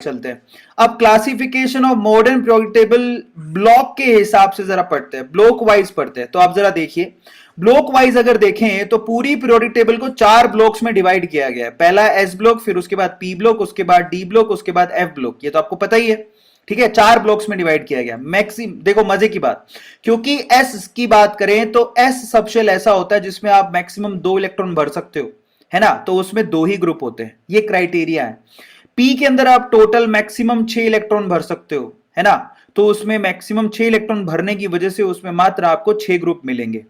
चलते हैं। अब classification of modern periodic table block के हिसाब से जरा पढ़ते हैं, ब्लॉक वाइज पढ़ते हैं। तो आप जरा देखिए, ब्लॉक वाइज अगर देखें तो पूरी पीरियोडिक टेबल को 4 ब्लॉक्स में डिवाइड किया गया है। पहला एस ब्लॉक, फिर उसके बाद पी ब्लॉक, उसके बाद डी ब्लॉक, उसके बाद एफ ब्लॉक। ये तो आपको पता ही है, ठीक है। 4 ब्लॉक्स में डिवाइड किया गया। मैक्सिम देखो मजे की बात, क्योंकि एस की बात करें तो एस सबशेल ऐसा होता है जिसमें आप मैक्सिमम 2 इलेक्ट्रॉन भर सकते हो, है ना। तो उसमें 2 ही ग्रुप होते हैं, ये क्राइटेरिया है। पी के अंदर आप टोटल मैक्सिमम 6 इलेक्ट्रॉन भर सकते हो, है ना। तो उसमें मैक्सिमम 6 इलेक्ट्रॉन भरने की वजह से उसमें मात्र आपको 6 ग्रुप मिलेंगे।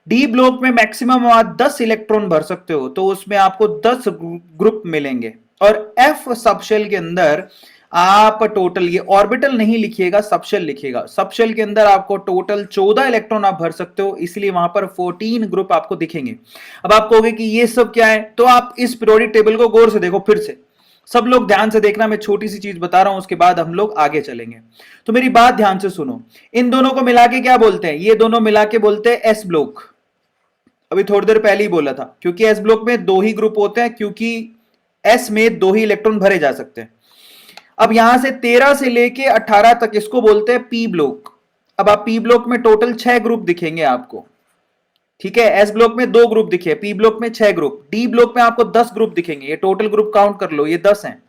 डी ब्लॉक में मैक्सिमम आप 10 इलेक्ट्रॉन भर सकते हो, तो उसमें आपको 10 ग्रुप मिलेंगे। और एफ सबशेल के अंदर आप टोटल, ये ऑर्बिटल नहीं लिखिएगा, सबशेल लिखिएगा। सबशेल के अंदर आपको टोटल 14 इलेक्ट्रॉन आप भर सकते हो, इसलिए वहां पर 14 ग्रुप आपको दिखेंगे। अब आप कहोगे कि ये सब क्या है, तो आप इस पीरियोडिक टेबल को गौर से देखो। फिर से सब लोग ध्यान से देखना, मैं छोटी सी चीज बता रहा हूं, उसके बाद हम लोग आगे चलेंगे। तो मेरी बात ध्यान से सुनो, इन दोनों को मिला के क्या बोलते हैं, ये दोनों मिला के बोलते हैं एस ब्लॉक। अभी थोड़ी देर पहले ही बोला था, क्योंकि एस ब्लॉक में 2 ही ग्रुप होते हैं, क्योंकि एस में 2 ही इलेक्ट्रॉन भरे जा सकते हैं। अब यहां से 13 से लेके 18 तक इसको बोलते हैं पी ब्लॉक। अब आप पी ब्लॉक में टोटल 6 ग्रुप दिखेंगे आपको, ठीक है। एस ब्लॉक में 2 ग्रुप दिखे, पी ब्लॉक में 6 ग्रुप, डी ब्लॉक में आपको 10 ग्रुप दिखेंगे। ये टोटल ग्रुप काउंट कर लो, ये 10 हैं।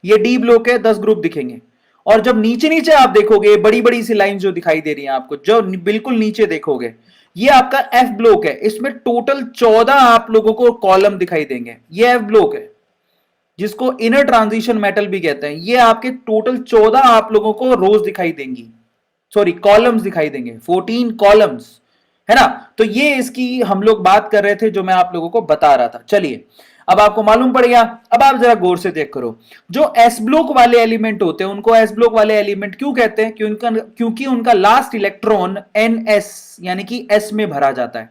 ये डी ब्लॉक है, 10 ग्रुप दिखेंगे। और जब नीचे नीचे आप देखोगे, बड़ी बड़ी सी लाइन जो दिखाई दे रही है आपको, जो बिल्कुल नीचे देखोगे, ये आपका एफ ब्लॉक है। इसमें टोटल 14 आप लोगों को कॉलम दिखाई देंगे। ये एफ ब्लॉक है, जिसको इनर ट्रांजिशन मेटल भी कहते हैं। ये आपके टोटल 14 आप लोगों को रोज दिखाई देंगी, सॉरी कॉलम्स दिखाई देंगे, 14 कॉलम्स, है ना। तो ये इसकी हम लोग बात कर रहे थे, जो मैं आप लोगों को बता रहा था। चलिए, अब आपको मालूम पड़ गया। अब आप जरा गौर से देख करो, जो एस ब्लॉक वाले एलिमेंट होते हैं उनको एस ब्लॉक वाले एलिमेंट क्यों कहते हैं, क्योंकि उनका लास्ट इलेक्ट्रॉन एनएस यानी कि एस में भरा जाता है।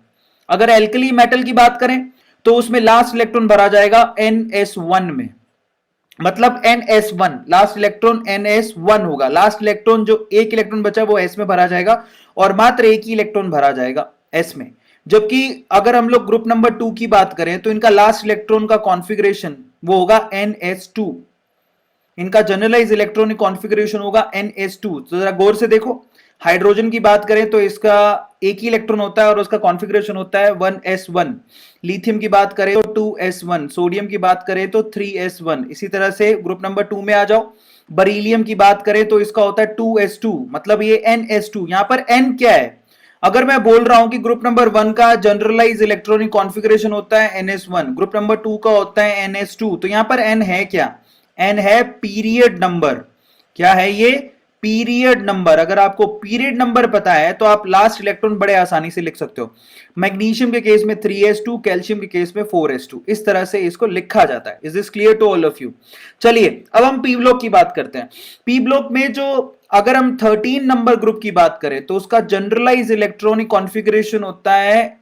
अगर एल्कली मेटल की बात करें तो उसमें लास्ट इलेक्ट्रॉन भरा जाएगा NS1 में, मतलब NS1 लास्ट इलेक्ट्रॉन NS1 होगा। लास्ट इलेक्ट्रॉन जो एक इलेक्ट्रॉन बचा वो S में भरा जाएगा, और मात्र एक ही इलेक्ट्रॉन भरा जाएगा S में। जबकि अगर हम लोग ग्रुप नंबर 2 की बात करें तो इनका लास्ट इलेक्ट्रॉन का कॉन्फ़िगरेशन वो होगा NS2। इनका जनरलाइज इलेक्ट्रॉनिक कॉन्फ़िगरेशन होगा NS2। तो जरा गौर से देखो, हाइड्रोजन की बात करें तो इसका एक ही इलेक्ट्रॉन होता है और उसका कॉन्फ़िगरेशन होता है 1s1। लिथियम की बात करें तो 2s1, सोडियम की बात करें तो 3s1। इसी तरह से ग्रुप नंबर 2 में आ जाओ, बरीलियम की बात करें तो इसका होता है 2s2, मतलब ये NS2। यहां पर n क्या है, अगर मैं बोल रहा हूं कि ग्रुप नंबर 1 का जनरलाइज इलेक्ट्रॉनिक कॉन्फ़िगरेशन होता है NS1, ग्रुप नंबर 2 का होता है NS2, तो यहां पर n है क्या, n है पीरियड नंबर। क्या है ये, पीरियड नंबर। अगर आपको पीरियड नंबर पता है तो आप लास्ट इलेक्ट्रॉन बड़े आसानी से लिख सकते हो। मैग्नीशियम के केस में 3s2, कैल्शियम के केस में 4s2, इस तरह से इसको लिखा जाता है। Is this clear to all of you. चलिए अब हम पी ब्लॉक की बात करते हैं। पी ब्लॉक में जो, अगर हम 13 नंबर ग्रुप की बात करें तो उसका जनरलाइज इलेक्ट्रॉनिक कॉन्फ़िगरेशन होता है,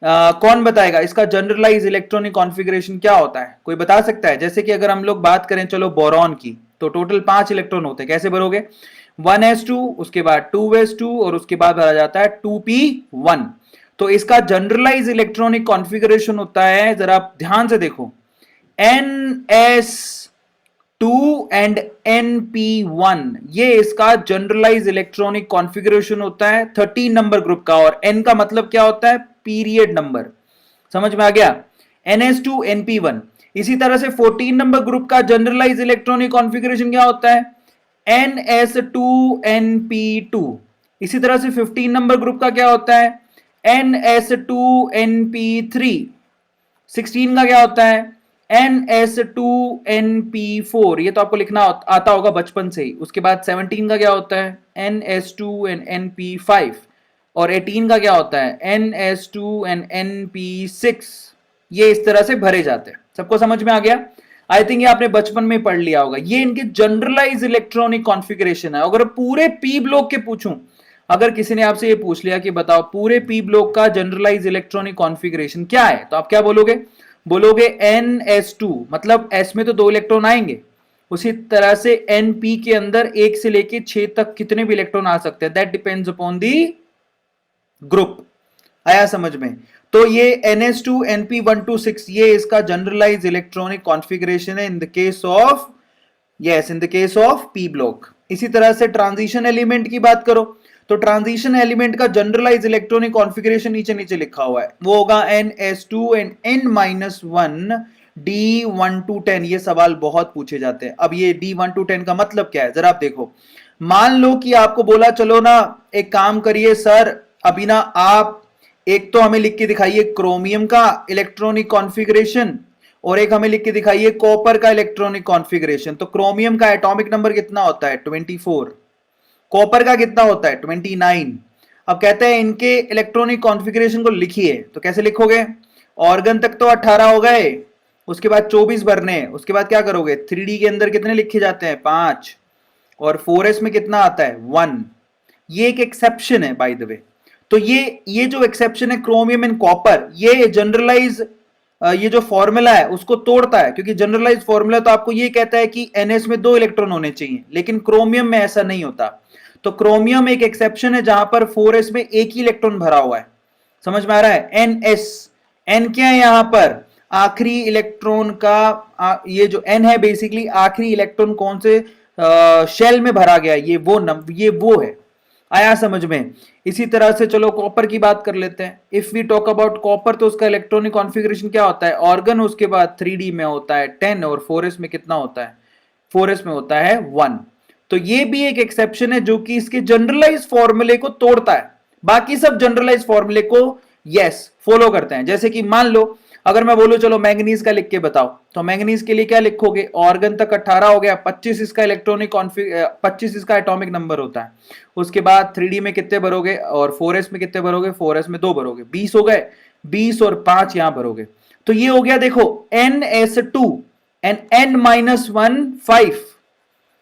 कौन बताएगा इसका जनरलाइज इलेक्ट्रॉनिक कॉन्फ़िगरेशन क्या होता है, कोई बता सकता है। जैसे कि अगर हम लोग बात करें चलो बोरॉन की, तो टोटल 5 इलेक्ट्रॉन होते हैं। कैसे भरोगे, 1s2, उसके बाद 2s2, और उसके बाद भरा जाता है 2p1। तो इसका जनरलाइज इलेक्ट्रॉनिक कॉन्फ़िगरेशन होता है, जरा आप ध्यान से देखो, NS2 एंड NP1। ये इसका जनरलाइज इलेक्ट्रॉनिक कॉन्फ़िगरेशन होता है 13 नंबर ग्रुप का। और N का मतलब क्या होता है, पीरियड नंबर। समझ में आ गया, NS2 NP1। इसी तरह से 14 नंबर ग्रुप का जनरलाइज इलेक्ट्रॉनिक कॉन्फ़िगरेशन क्या होता है, NS2 NP2। इसी तरह से 15 नंबर ग्रुप का क्या होता है, NS2 NP3। 16 का क्या होता है, NS2 NP4। ये तो आपको लिखना आता होगा बचपन से ही। उसके बाद 17 का क्या होता है, NS2 NP5। और 18 का क्या होता है, NS2 NP6। ये इस तरह से भरे जाते हैं। सबको समझ में आ गया, आई थिंक ये आपने बचपन में पढ़ लिया होगा। ये इनके जनरलाइज इलेक्ट्रॉनिक कॉन्फ़िगरेशन है। अगर पूरे पी ब्लॉक के पूछूं, अगर किसी ने आपसे ये पूछ लिया कि बताओ पूरे पी ब्लॉक का जनरलाइज इलेक्ट्रॉनिक कॉन्फ़िगरेशन क्या है, तो आप क्या बोलोगे, बोलोगे NS2, मतलब S में तो 2 इलेक्ट्रॉन आएंगे। उसी तरह से NP के अंदर 1 से लेके 6 तक कितने भी इलेक्ट्रॉन आ सकते हैं, that depends upon the group. आया समझ में। तो ये NS2 NP126 ये इसका जनरलाइज इलेक्ट्रॉनिक कॉन्फ़िगरेशन है in the case of yes, in the case of P block. इसी तरह से ट्रांजिशन एलिमेंट की बात करो तो ट्रांजिशन एलिमेंट का जनरलाइज इलेक्ट्रॉनिक कॉन्फ़िगरेशन नीचे नीचे लिखा हुआ है, वो होगा NS2 and N-1 D1 to 10। ये सवाल बहुत पूछे जाते हैं। अब ये D1 to 10 का मतलब क्या है, जरा आप देखो। मान लो कि आपको बोला चलो ना एक काम करिए सर, अभी ना आप एक तो हमें लिख के दिखाइए क्रोमियम का इलेक्ट्रॉनिक कॉन्फ़िगरेशन और एक हमें लिख के दिखाइए कॉपर का इलेक्ट्रॉनिक कॉन्फ़िगरेशन। तो क्रोमियम का एटॉमिक नंबर कितना होता है 24, कॉपर का कितना होता है 29। अब कहते हैं इनके इलेक्ट्रॉनिक कॉन्फ़िगरेशन को लिखिए, तो कैसे लिखोगे? ऑर्गन तक तो 18 हो गए, उसके बाद 24 भरने, उसके बाद क्या करोगे 3D के अंदर कितने लिखे जाते हैं 5, और 4s में कितना आता है 1। ये एक एक्सेप्शन है बाय द वे। तो ये जो एक्सेप्शन है क्रोमियम एंड कॉपर, ये जनरलाइज ये जो फॉर्मूला है उसको तोड़ता है, क्योंकि जनरलाइज फॉर्मूला तो आपको ये कहता है कि NS में 2 इलेक्ट्रॉन होने चाहिए, लेकिन क्रोमियम में ऐसा नहीं होता। तो क्रोमियम एक एक्सेप्शन है जहां पर 4s में एक ही इलेक्ट्रॉन भरा हुआ है। समझ में आ रहा है? NS, N क्या है यहां पर? आखिरी इलेक्ट्रॉन का ये जो N है बेसिकली आखिरी इलेक्ट्रॉन कौन से शेल में भरा गया, ये वो है। आया समझ में? इसी तरह से चलो कॉपर की बात कर लेते हैं। If we talk about copper, तो उसका इलेक्ट्रॉनिक कॉन्फ़िगरेशन क्या होता है? ऑर्गन, उसके बाद 3D में होता है 10 और 4s में कितना होता है? 4s में होता है 1। तो ये भी एक एक्सेप्शन है जो कि इसके जनरलाइज फॉर्मूले को तोड़ता है। बाकी सब जनरलाइज फॉर्मूले को यस फॉलो करते हैं। जैसे कि मान लो अगर मैं बोलूं चलो मैंगनीज का लिख के बताओ, तो मैंगनीज के लिए क्या लिखोगे? ऑर्गन तक 18 हो गया, 25 इसका इलेक्ट्रॉनिक 25 इसका एटॉमिक नंबर होता है। उसके बाद 3D में कितने भरोगे और 4s में कितने भरोगे? 4s में 2 भरोगे, 20 हो गए, 20 और 5 यहां भरोगे। तो ये हो गया देखो NS2 एंड N-1 5।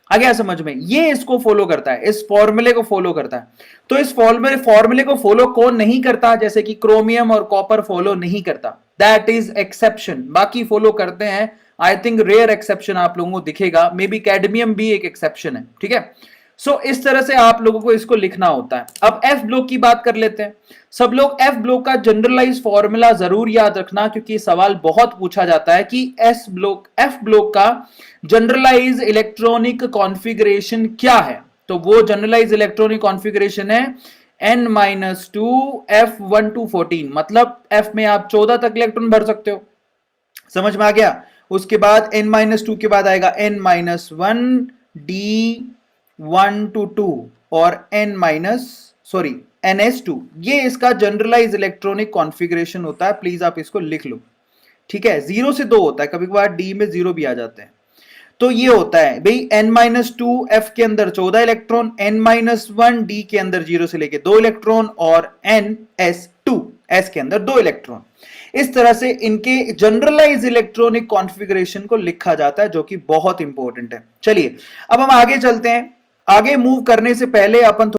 आ गया समझ में? ये इसको फॉलो करता है, इस फॉर्मूले को फॉलो करता है। तो इस फॉर्मूले को फॉलो कौन नहीं करता? जैसे कि क्रोमियम और कॉपर फॉलो नहीं करता, दैट इज एक्सेप्शन। बाकी फॉलो करते हैं। आई थिंक रेयर एक्सेप्शन आप लोगों को दिखेगा, मे बी कैडमियम भी एक एक्सेप्शन है। ठीक है, सो इस तरह से आप लोगों को इसको लिखना होता है। अब एफ ब्लॉक की बात कर लेते हैं। सब लोग एफ ब्लॉक का जनरलाइज फॉर्मूला जरूर याद रखना, क्योंकि सवाल बहुत पूछा जाता है कि एफ ब्लॉक का जनरलाइज इलेक्ट्रॉनिक कॉन्फ़िगरेशन क्या है। तो वो जनरलाइज इलेक्ट्रॉनिक कॉन्फ़िगरेशन है N-2 F1 to 14, मतलब F में आप 14 तक इलेक्ट्रॉन भर सकते हो। समझ में आ गया? उसके बाद N-2 के बाद आएगा N-1 D1 to 2 और NS2। ये इसका जनरलाइज इलेक्ट्रॉनिक कॉन्फ़िगरेशन होता है। प्लीज आप इसको लिख लो। ठीक है, 0 से 2 होता है, कभी कभार D में 0 भी आ जाते हैं। तो ये होता है भाई N-2 F के अंदर 14 इलेक्ट्रॉन, N-1 D के अंदर 0 से लेके 2 इलेक्ट्रॉन और NS2 S के अंदर 2 इलेक्ट्रॉन। इस तरह से इनके जनरलाइज इलेक्ट्रॉनिक कॉन्फ़िगरेशन को लिखा जाता है, जो कि बहुत इंपॉर्टेंट है। चलिए अब हम आगे चलते हैं। आगे मूव करने से पहले अपन